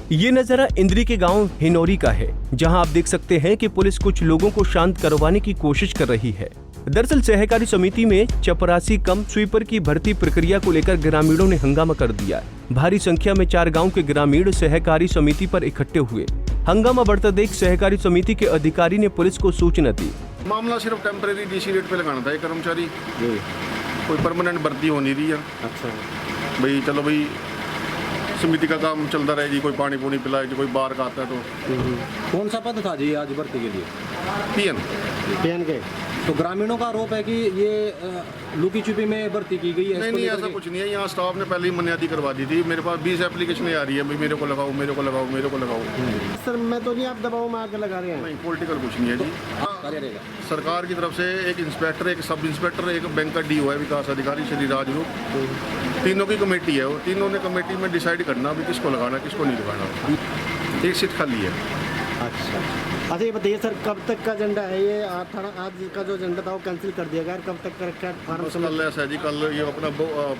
ये नजारा इंद्री के गांव हिनोरी का है, जहां आप देख सकते हैं कि पुलिस कुछ लोगों को शांत करवाने की कोशिश कर रही है। दरअसल सहकारी समिति में चपरासी कम स्वीपर की भर्ती प्रक्रिया को लेकर ग्रामीणों ने हंगामा कर दिया। भारी संख्या में 4 गांव के ग्रामीण सहकारी समिति पर इकट्ठे हुए। हंगामा बढ़ता देख सहकारी समिति के अधिकारी ने पुलिस को सूचना दी। मामला सिर्फ टेम्परेरी डीसी रेट पे लगाना था ये कर्मचारी, कोई परमानेंट भर्ती हो नहीं रही है। अच्छा भाई, चलो भाई समिति का काम चलता रहे जी, कोई पानी पूनी पिलाए जी, कोई बाहर का आता है तो। कौन सा पद था जी आज भर्ती के लिए? पीएन के। तो ग्रामीणों का आरोप है कि ये लुकी छुपी में भर्ती की गई है। नहीं, ऐसा कुछ नहीं है। यहाँ स्टाफ ने पहले ही मनियादी करवा दी थी। मेरे पास 20 एप्लीकेशन आ रही है, भाई मेरे को लगाओ, मेरे को लगाओ, मेरे को लगाओ। सर मैं तो नहीं, आप दबाव मार के लगा रहे हैं। नहीं, पॉलिटिकल कुछ नहीं है जी। सरकार की तरफ से एक इंस्पेक्टर, एक सब इंस्पेक्टर, एक बैंक का डीओ है, विकास अधिकारी श्री राजरूप, तीनों की कमेटी है। वो तीनों ने कमेटी में डिसाइड करना भी किसको लगाना, किसको नहीं लगाना। एक सीट खाली है। अच्छा ये बताइए सर, कब तक का एजेंडा है ये? आज का जो एजेंडा था वो कैंसिल कर दिया गया, कब तक का फॉर्म? कल ऐसा है जी, कल ये अपना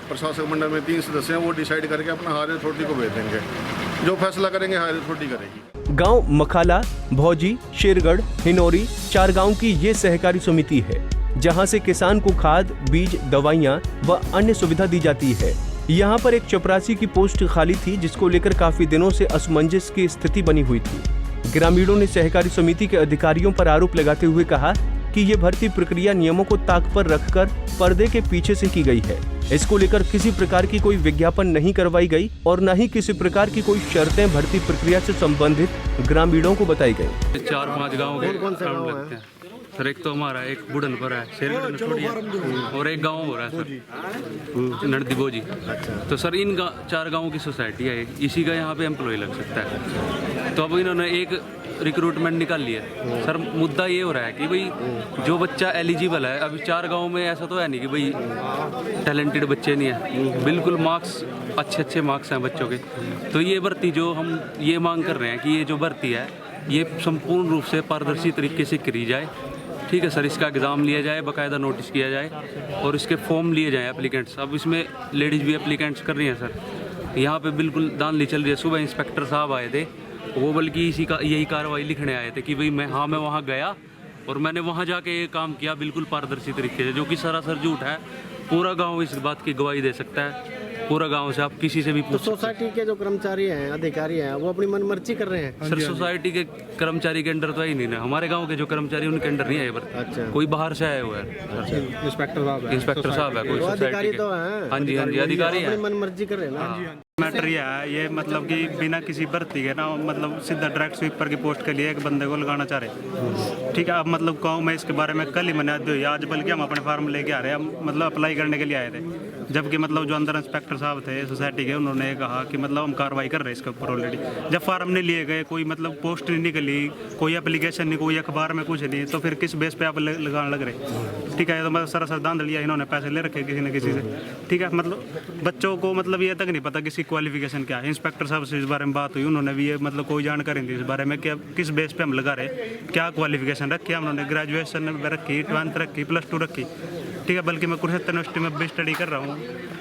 प्रशासक मंडल में 3 सदस्य हैं, वो डिसाइड करके अपना हायर अथॉरिटी को भेज देंगे। जो फैसला करेंगे हायर अथॉरिटी करेगी। गांव मखाला, भौजी, शेरगढ़, हिनोरी 4 गांव की ये सहकारी समिति है, जहां से किसान को खाद, बीज, दवाइयां व अन्य सुविधा दी जाती है। यहाँ पर एक चपरासी की पोस्ट खाली थी, जिसको लेकर काफी दिनों से असमंजस की स्थिति बनी हुई थी। ग्रामीणों ने सहकारी समिति के अधिकारियों पर आरोप लगाते हुए कहा कि ये भर्ती प्रक्रिया नियमों को ताक पर रखकर पर्दे के पीछे से की गई है। इसको लेकर किसी प्रकार की कोई विज्ञापन नहीं करवाई गई और न ही किसी प्रकार की कोई शर्तें भर्ती प्रक्रिया से संबंधित ग्रामीणों को बताई गई। 4-5 गाँव के लगते हैं सर। एक तो हमारा एक बुढ़न पर है, शेरगढ़ में छोड़ी है, और एक गांव हो रहा है सर नर्दी बोजी। तो सर इन 4 गांवों की सोसाइटी है, इसी का यहाँ पे एम्प्लॉय लग सकता है। तो अब इन्होंने एक रिक्रूटमेंट निकाल लिया सर। मुद्दा ये हो रहा है कि भाई जो बच्चा एलिजिबल है, अभी 4 गाँव में ऐसा तो है नहीं कि भाई टैलेंटेड बच्चे नहीं है, बिल्कुल मार्क्स अच्छे मार्क्स हैं बच्चों के। तो ये भर्ती जो हम ये मांग कर रहे हैं कि ये जो भर्ती है ये संपूर्ण रूप से पारदर्शी तरीके से करी जाए। ठीक है सर, इसका एग्ज़ाम लिया जाए, बाकायदा नोटिस किया जाए और इसके फॉर्म लिए जाएँ एप्लीकेंट्स। अब इसमें लेडीज़ भी एप्लीकेंट्स कर रही हैं सर। यहाँ पे बिल्कुल धांधली चल रही है। सुबह इंस्पेक्टर साहब आए थे, वो बल्कि यही कार्रवाई लिखने आए थे कि भाई मैं वहाँ गया और मैंने वहाँ जाके ये काम किया बिल्कुल पारदर्शी तरीके से, जो कि सरासर झूठ है। पूरा गाँव इस बात की गवाही दे सकता है, पूरा गांव से, आप किसी से भी पूछ। तो सोसाइटी के जो कर्मचारी हैं, अधिकारी हैं, वो अपनी मनमर्जी कर रहे हैं सर। सोसाइटी के कर्मचारी के अंडर तो ही नहीं ना, हमारे गांव के जो कर्मचारी उनके अंडर नहीं आए। अच्छा। कोई बाहर से आए हुए हैं। इंस्पेक्टर साहब है कोई अधिकारी तो है। हाँ जी अधिकारी है, मनमर्जी कर रहे हैं ना। मैटर यह है, ये मतलब कि बिना किसी भर्ती के ना, मतलब सीधा डायरेक्ट स्वीपर की पोस्ट के लिए एक बंदे को लगाना चाह रहे। ठीक है, अब मतलब गाँव में इसके बारे में कल ही मनाते हुए आज बल्कि हम अपने फार्म लेके आ रहे हैं, मतलब अप्लाई करने के लिए आए थे। जबकि मतलब जो अंदर इंस्पेक्टर साहब थे सोसाइटी के, उन्होंने कहा कि मतलब हम कार्रवाई कर रहे हैं इसके ऊपर ऑलरेडी। जब फार्म नहीं लिए गए, कोई मतलब पोस्ट नहीं निकली, कोई एप्लीकेशन नहीं, कोई अखबार में कुछ नहीं, तो फिर किस बेस पे आप लगाने लग रहे? ठीक है, तो मतलब सरासर दांध लिया इन्होंने, पैसे ले रखे किसी न किसी से। ठीक है, मतलब बच्चों को मतलब ये तक नहीं पता किसी क्वालिफिकेशन क्या है। इंस्पेक्टर साहब से इस बारे में बात हुई, उन्होंने भी ये मतलब कोई जानकारी नहीं दी इस बारे में कि किस बेस पे हम लगा रहे, क्या क्वालिफिकेशन रखी है। उन्होंने ग्रेजुएशन रखी, 12th रखी, +2 रखी। ठीक है, बल्कि मैं कुरुक्षेत्र यूनिवर्सिटी में भी स्टडी कर रहा हूँ,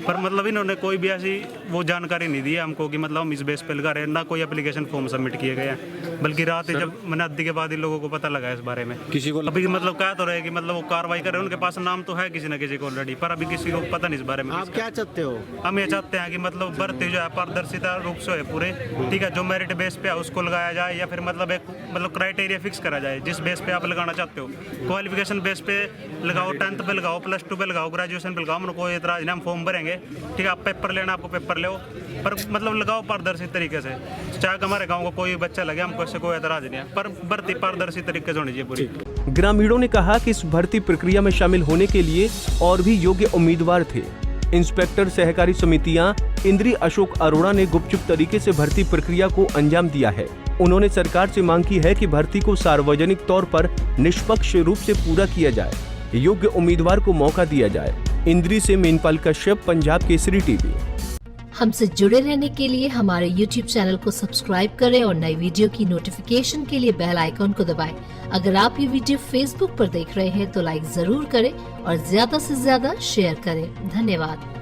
पर मतलब इन्होंने कोई भी ऐसी वो जानकारी नहीं दी है हमको कि मतलब हम इस बेस पे लगा रहे हैं। ना कोई एप्लीकेशन फॉर्म सबमिट किए गए हैं, बल्कि रात जब मनादी के बाद इन लोगों को पता लगा इस बारे में। किसी को अभी मतलब कह तो रहे कि मतलब वो कार्रवाई कर रहे हैं, उनके पास नाम तो है किसी न किसी को ऑलरेडी, पर अभी किसी को पता नहीं इस बारे में। आप क्या चाहते हो? हम ये चाहते हैं कि मतलब भर्ती जो है पारदर्शिता रूप से है पूरे। ठीक है, जो मेरिट बेस पे है उसको लगाया जाए, या फिर मतलब एक मतलब क्राइटेरिया फिक्स करा जाए जिस बेस पे आप लगाना चाहते हो। क्वालिफिकेशन बेस पे लगाओ, 10th पे लगाओ, +2 पे लगाओ, ग्रेजुएशन पे लगाओ, कोई एतराज नहीं, हम फॉर्म भरेंगे। ठीक है, आप पेपर लेना, आपको पेपर लो, पर मतलब लगाओ पारदर्शी तरीके से। चाहे हमारे गांव को कोई बच्चा लगे, हमको इससे कोई एतराज नहीं है, पर भर्ती पारदर्शी तरीके से होनी चाहिए पूरी। ग्रामीणों ने कहा कि इस भर्ती प्रक्रिया में शामिल होने के लिए और भी योग्य उम्मीदवार थे। इंस्पेक्टर सहकारी समितियां इंद्री अशोक अरोड़ा ने गुपचुप तरीके से भर्ती प्रक्रिया को अंजाम दिया है। उन्होंने सरकार से मांग की है कि भर्ती को सार्वजनिक तौर पर निष्पक्ष रूप से पूरा किया जाए, योग्य उम्मीदवार को मौका दिया जाए। इंद्री से मेनपाल कश्यप, पंजाब केसरी टीवी। हमसे जुड़े रहने के लिए हमारे YouTube चैनल को सब्सक्राइब करें और नई वीडियो की नोटिफिकेशन के लिए बेल आइकॉन को दबाएं। अगर आप ये वीडियो Facebook पर देख रहे हैं तो लाइक जरूर करें और ज्यादा से ज्यादा शेयर करें। धन्यवाद।